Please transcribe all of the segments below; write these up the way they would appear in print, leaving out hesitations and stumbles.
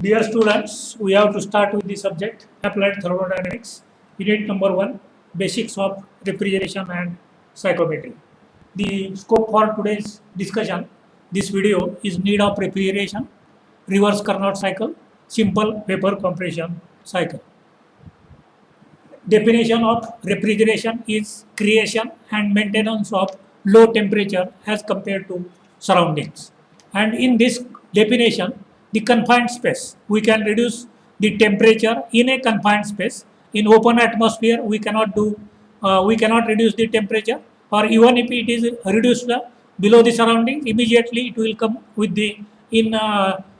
Dear students, we have to start with the subject Applied Thermodynamics, Unit number 1, Basics of Refrigeration and Psychrometry. The scope for today's discussion, this video is need of refrigeration, reverse Carnot cycle, simple vapor compression cycle. Definition of refrigeration is creation and maintenance of low temperature as compared to surroundings. And in this definition, the confined space, we can reduce the temperature in a confined space. In open atmosphere, we cannot reduce the temperature, or even if it is reduced below the surroundings, immediately it will come with the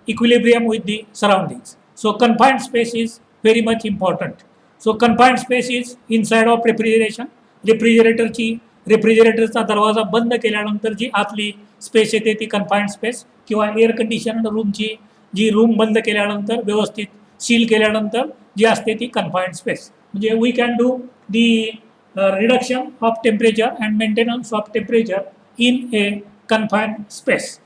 equilibrium with the surroundings. So confined space is very much important. So confined space is inside of refrigeration. रेफ्रिजरेटरचा दरवाजा बंद केल्यानंतर जी आतली space येते ती confined space किंवा air condition रूमची जी room बंद केल्यानंतर व्यवस्थित सील केल्यानंतर जी असते ती कन्फाइंड स्पेस. म्हणजे we can do the reduction of temperature and maintenance of temperature in a confined space.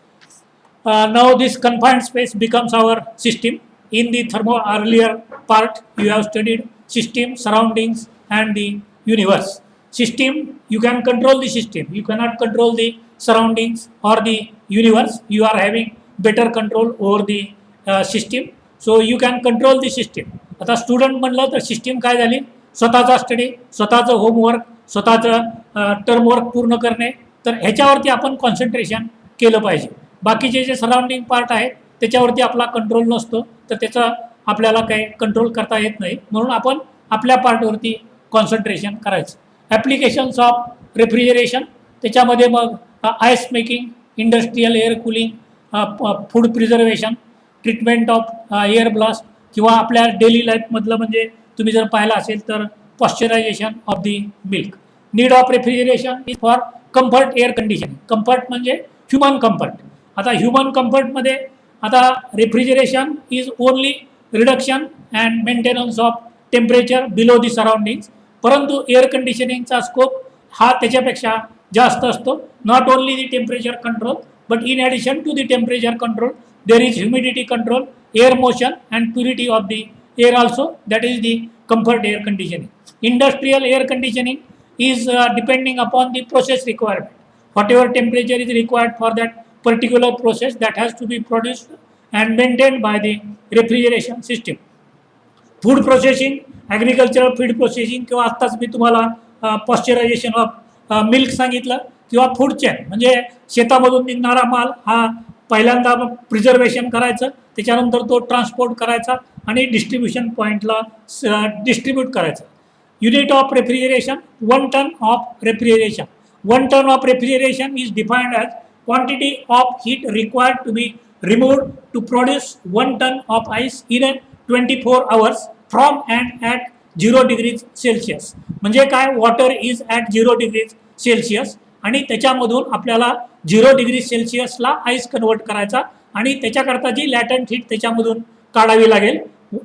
Now this confined space becomes our system. In the earlier part, you have studied system, surroundings, and the universe. System, you can control the system. You cannot control the surroundings or the universe. You are having better control over the system. So you can control the system. आता student म्हणलं तर system काय झाली, स्वतःचा study, स्वतःचं homework, स्वतःचं term work पूर्ण करणे. तर ह्याच्यावरती आपण कॉन्सन्ट्रेशन केलं पाहिजे. बाकीचे जे सराउंडिंग पार्ट आहेत त्याच्यावरती आपला कंट्रोल नसतो, तर त्याचा आपल्याला काही कंट्रोल करता येत नाही. म्हणून आपण आपल्या पार्टवरती कॉन्सन्ट्रेशन करायचं. ॲप्लिकेशन्स ऑफ रेफ्रिजरेशन, त्याच्यामध्ये मग ice making, industrial air cooling, food preservation, treatment of air blast, किंवा आपल्या डेली लाईफमधलं म्हणजे तुम्ही जर पाहिलं असेल तर pasteurisation of the milk. Need of refrigeration is for comfort air conditioning. Comfort म्हणजे ह्युमन कम्फर्ट. आता ह्युमन कम्फर्टमध्ये आता refrigeration is only reduction and maintenance of temperature below the surroundings. परंतु एअर कंडिशनिंगचा स्कोप हा त्याच्यापेक्षा जास्त असतो. Not only the temperature control, but in addition to the temperature control there is humidity control, air motion and purity of the air also. That is the comfort air conditioning. Industrial air conditioning is depending upon the process requirement. Whatever temperature is required for that particular process, that has to be produced and maintained by the refrigeration system. Food processing, agricultural feed processing, किंवा आत्ताच मी तुम्हाला पॉश्चरायझेशन of milk सांगितलं, किंवा food chain म्हणजे शेतामधून निघणारा माल हा पहिल्यांदा प्रिझर्वेशन करायचं, त्याच्यानंतर तो ट्रान्सपोर्ट करायचा आणि डिस्ट्रीब्युशन पॉईंटला डिस्ट्रीब्यूट करायचा. Unit of refrigeration, 1 ton of refrigeration. 1 ton of refrigeration is defined as quantity of heat required to be removed to produce 1 ton of ice in a 24 hours from and at 0 degrees Celsius. म्हणजे काय, water is at 0 degrees Celsius आणि त्याच्यामधून आपल्याला 0 degrees Celsiusला ice convert करायचा आणि त्याच्याकरता जी latent heat त्याच्यामधून काढावी लागेल.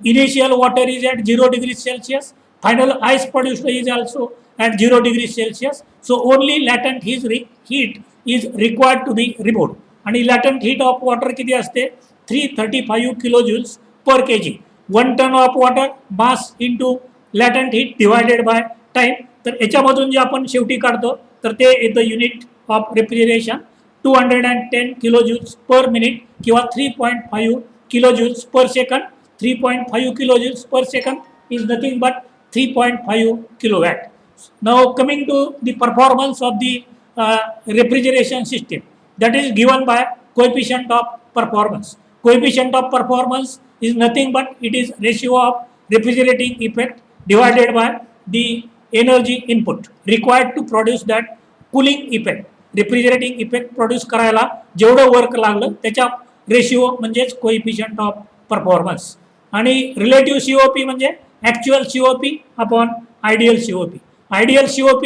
Initial water is at 0 degrees Celsius. Final ice produced is also at 0 degrees Celsius. So only latent heat is required to be removed. And latent heat of water किती असते, 335 kilojoules per kg. 1 ton of water mass into latent heat divided by time. तर याच्यामधून जे आपण शेवटी काढतो तर ते येतं unit of refrigeration 210 kilojoules per minute किंवा 3.5 kilojoules per second. 3.5 kilojoules per second is nothing but 3.5 kilowatt. Now coming to the performance of the refrigeration system, that is given by coefficient of performance. Coefficient of performance is nothing but it is ratio of refrigerating effect divided by the energy input required to produce that cooling effect. Refrigerating effect produce करायला जेवढं work लागलं त्याच्या ratio म्हणजेच coefficient of performance. आणि relative COP म्हणजे actual COP upon ideal COP. Ideal COP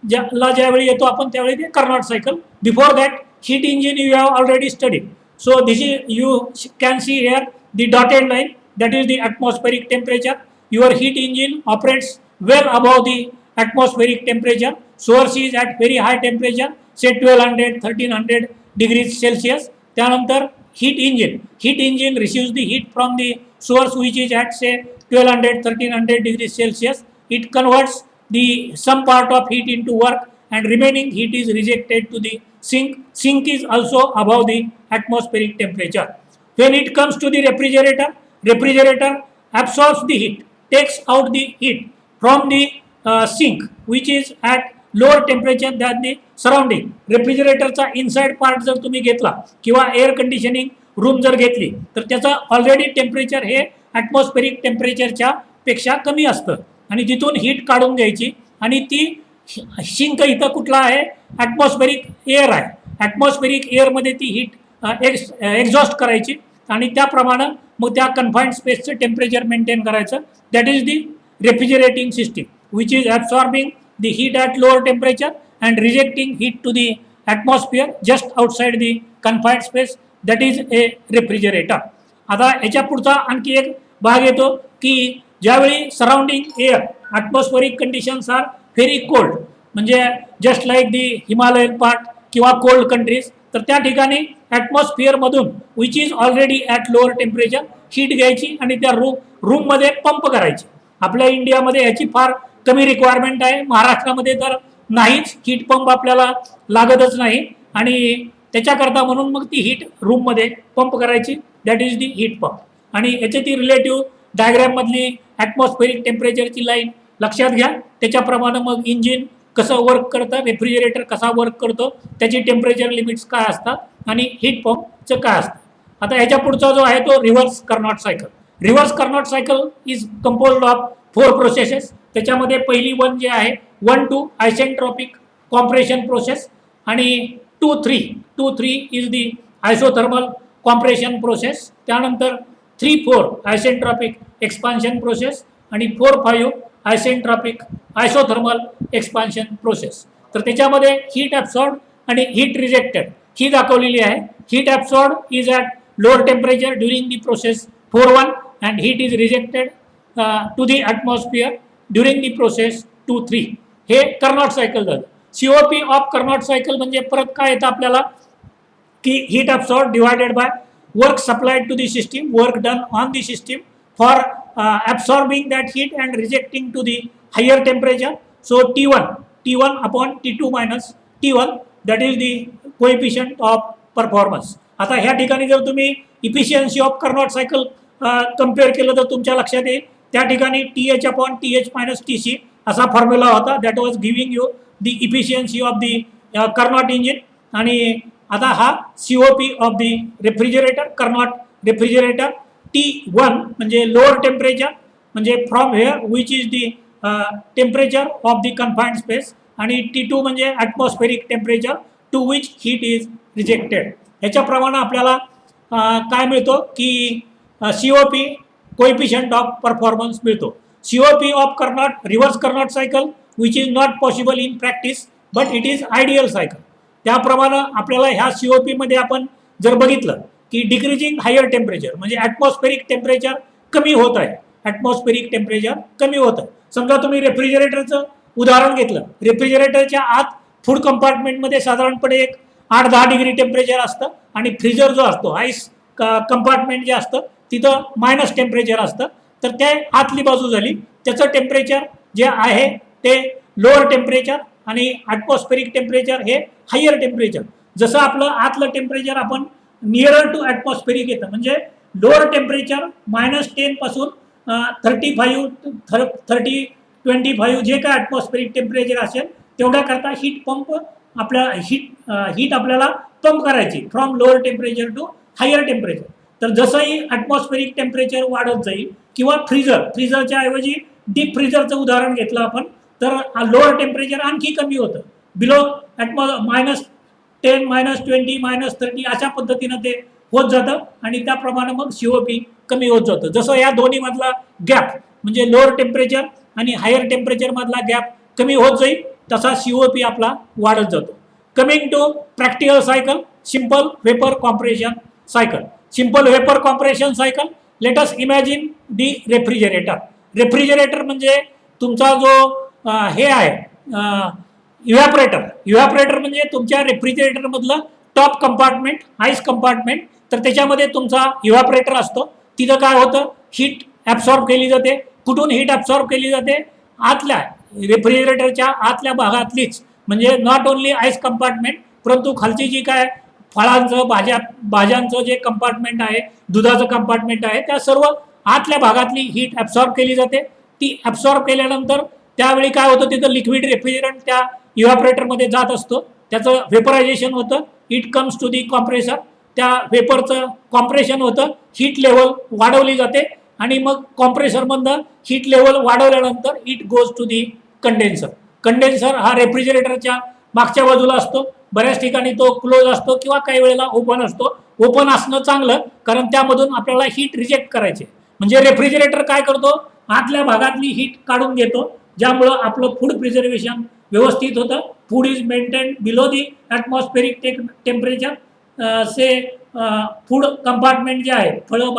ज्यावेळी येतो आपण त्यावेळी ते Carnot cycle. Before that heat engine you have already studied. So this is you can see here the dotted line, that is the atmospheric temperature. Your heat engine operates well above the atmospheric temperature. Source is at very high temperature, say 1200 1300 degrees Celsius. त्यानंतर heat engine receives the heat from the source which is at say 1200 1300 degrees Celsius. It converts the some part of heat into work and remaining heat is rejected to the sink is also above the atmospheric temperature. When it comes to the refrigerator absorbs the heat, takes out the heat from the sink which is at lower temperature than the surrounding. रेफ्रिजरेटरचा inside part जर तुम्ही घेतला किंवा air conditioning room जर घेतली तर त्याचं already temperature हे ॲटमॉस्फेरिक टेम्परेचरच्या पेक्षा कमी असतं आणि तिथून हीट काढून घ्यायची आणि ती शिंक इथं कुठला आहे ॲटमॉस्फेरिक एअर आहे. ॲटमॉस्फेरिक एअरमध्ये ती हीट एक्झॉस्ट करायची आणि त्याप्रमाणे मग त्या कन्फाईन्ड स्पेसचं टेम्परेचर मेंटेन करायचं. That is the refrigerating system which is absorbing the heat at lower temperature and rejecting heat to the atmosphere just outside the confined space. That is a refrigerator. आता याच्या पुढचा आणखी एक भाग येतो की ज्यावेळी surrounding air atmospheric conditions are very cold म्हणजे just like the Himalayan part किंवा कोल्ड कंट्रीज तर त्या ठिकाणी ॲटमॉस्फिअरमधून which is already at lower temperature heat घ्यायची आणि त्या रूममध्ये पंप करायची. आपल्या इंडियामध्ये याची फार कमी रिक्वायरमेंट आहे. महाराष्ट्रामध्ये तर नाहीच, हीट पंप आपल्याला लागतच नाही आणि त्याच्याकरता म्हणून मग ती हीट रूममध्ये पंप करायची. That is the heat pump. आणि याची ती रिलेटिव्ह डायग्रॅममधली ॲटमॉस्फेरिक टेम्परेचरची लाईन लक्षात घ्या. त्याच्याप्रमाणे मग इंजिन कसं वर्क करतं, रेफ्रिजरेटर कसा वर्क करतो, त्याची टेम्परेचर लिमिट्स काय असतात आणि हीट पंपचं काय असतं. आता ह्याच्या पुढचा जो आहे तो reverse Carnot cycle. Reverse Carnot cycle is composed of 4 processes. त्याच्यामध्ये पहिली 1 जे आहे 1-2 आयसेंट्रॉपिक कॉम्प्रेशन प्रोसेस आणि 2-3 is the isothermal compression process. त्यानंतर 3-4 आयसेंट्रॉपिक एक्सपान्शन प्रोसेस आणि 4-5 आयसेंट्रॉपिक आयसोथर्मल एक्सपान्शन प्रोसेस. तर त्याच्यामध्ये हीट ॲब्सॉर्ब आणि हीट रिजेक्टेड ही दाखवलेली आहे. Heat absorb is at lower temperature during the process 4-1 and heat is rejected to the atmosphere during the process 2-3. हे Carnot cycle झालं. COP of Carnot cycle म्हणजे परत काय येतं आपल्याला की heat absorb divided by work supplied to the system, work done on the system for absorbing that heat and rejecting to the higher temperature. So T1 upon T2 minus T1 that is the coefficient of performance. आता ह्या ठिकाणी जर तुम्ही efficiency of Carnot cycle compare केलं तर तुमच्या लक्षात येईल त्या ठिकाणी TH upon TH minus TC असा फॉर्म्युला होता. That was giving you the efficiency of the Carnot engine. आणि आता हा COP of the refrigerator, Carnot refrigerator. T1 म्हणजे लोअर टेम्परेचर म्हणजे from here which is the temperature of the confined space आणि T2 म्हणजे atmospheric temperature to which heat is rejected. ह्याच्याप्रमाणे आपल्याला काय मिळतो की COP कोएफिशियंट ऑफ परफॉर्मन्स मिळतो. COP of Carnot reverse Carnot cycle which is not possible in practice but it is ideal cycle. त्याप्रमाणे आपल्याला ह्या COP मध्ये आपण जर बघितलं की डिक्रीजिंग हायर टेम्परेचर म्हणजे ॲटमॉस्फेरिक टेम्परेचर कमी होत आहे. ॲटमॉस्फेरिक टेम्परेचर कमी होत आहे. समजा तुम्ही रेफ्रिजरेटरचं उदाहरण घेतलं. रेफ्रिजरेटरच्या आत फूड कंपार्टमेंटमध्ये साधारणपणे एक 8-10 डिग्री टेम्परेचर असतं आणि फ्रीजर जो असतो आईस कंपार्टमेंट जे असतं तिथं मायनस टेम्परेचर असतं. तर त्या आतली बाजू झाली त्याचं टेम्परेचर जे आहे ते लोअर टेम्परेचर आणि ॲटमॉस्फेरिक टेम्परेचर हे हायर टेम्परेचर. जसं आपलं आतलं टेम्परेचर आपण नियरर टू ॲटमॉस्फेरिक येतं म्हणजे लोअर टेम्परेचर -10 पासून 30-25 जे काय ॲटमॉस्फेरिक टेम्परेचर असेल तेवढ्याकरता हीट पंप आपल्या हीट आपल्याला पंप करायची from lower temperature to higher temperature. तर जसंही ॲटमॉस्फेरिक टेम्परेचर वाढत जाईल किंवा फ्रीजरच्या ऐवजी डीप फ्रीजरचं उदाहरण घेतलं आपण तर लोअर टेम्परेचर आणखी कमी होतं. बिलो -10, -20, -30 अशा पद्धतीनं ते होत जातं आणि त्याप्रमाणे मग COP कमी होत जातं. जसं या दोन्ही मधला गॅप म्हणजे लोअर टेम्परेचर आणि हायर टेम्परेचर मधला गॅप कमी होत जाईल तसा COP आपला वाढत जातो. Coming to practical cycle, simple vapour compression cycle. Simple vapour compression cycle, let us imagine the refrigerator. Refrigerator म्हणजे तुमचा जो हे आहे इव्हॅपरेटर म्हणजे तुमच्या रेफ्रिजरेटरमधलं टॉप कंपार्टमेंट, आईस कंपार्टमेंट तर त्याच्यामध्ये तुमचा इव्हॅपरेटर असतो. तिथं काय होतं, हीट ॲब्सॉर्ब केली जाते. कुठून हीट ॲब्सॉर्ब केली जाते, आतल्या रेफ्रिजरेटरच्या आतल्या भागातलीच, म्हणजे नॉट ओन्ली आईस कंपार्टमेंट, परंतु खालची जी काय फळांचं भाज्यांचं जे कंपार्टमेंट आहे, दुधाचं कंपार्टमेंट आहे, त्या सर्व आतल्या भागातली हीट ॲब्सॉर्ब केली जाते. ती ॲब्सॉर्ब केल्यानंतर त्यावेळी काय होतं, तिथं लिक्विड रेफ्रिजरंट त्या इव्हॅपरेटरमध्ये जात असतो. त्याचं व्हेपरायझेशन होतं. It comes to the compressor. त्या वेपरचं कॉम्प्रेशन होतं, हीट लेवल वाढवली जाते आणि मग कॉम्प्रेसरमधनं हीट लेवल वाढवल्यानंतर it goes to the condenser. Condenser हा रेफ्रिजरेटरच्या मागच्या बाजूला असतो. बऱ्याच ठिकाणी तो क्लोज असतो किंवा काही वेळेला ओपन असतो. ओपन असणं चांगलं, कारण त्यामधून आपल्याला हीट रिजेक्ट करायचे. म्हणजे रेफ्रिजरेटर काय करतो, आतल्या भागातली हीट काढून घेतो, ज्यामुळं आपलं फूड प्रिझर्वेशन व्यवस्थित होतं. Food is maintain below the atmospheric temperature. Say food compartment जे आहे, फळं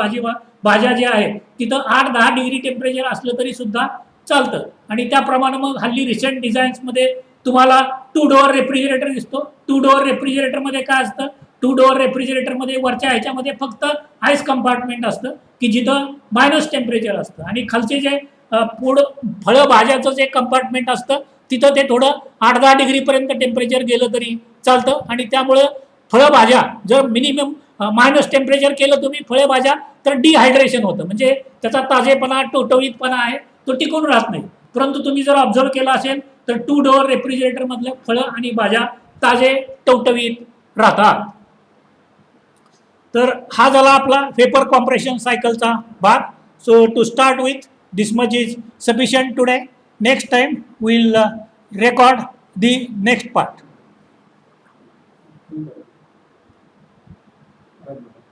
भाज्या जे आहेत, तिथं 8-10 डिग्री टेम्परेचर असलं तरी सुद्धा चालतं. आणि त्याप्रमाणे मग हल्ली रिसेंट डिझाईन्समध्ये तुम्हाला 2 डोअर रेफ्रिजरेटर दिसतो. 2 डोअर रेफ्रिजरेटरमध्ये काय असतं, 2 डोअर रेफ्रिजरेटरमध्ये वरच्या ह्याच्यामध्ये फक्त आईस कंपार्टमेंट असतं, की जिथं मायनस टेम्परेचर असतं, आणि खालचे जे फळं भाज्याचं जे कंपार्टमेंट असतं, तिथं ते थोडं 8-10 डिग्रीपर्यंत टेम्परेचर गेलं तरी चालतं. आणि त्यामुळं फळभाज्या जर मिनिमम मायनस टेम्परेचर केलं तुम्ही फळभाज्या, तर डिहायड्रेशन होतं, म्हणजे त्याचा ताजेपणा टवटवीतपणा आहे तो टिकून राहत नाही. परंतु तुम्ही जर ऑब्झर्व केला असेल तर 2 डोअर रेफ्रिजरेटरमधल्या फळं आणि भाज्या ताजे टवटवीत राहतात. तर हा झाला आपला वेपर कॉम्प्रेशन सायकलचा भाग. So to start with this much is sufficient today. Next time will record the next part.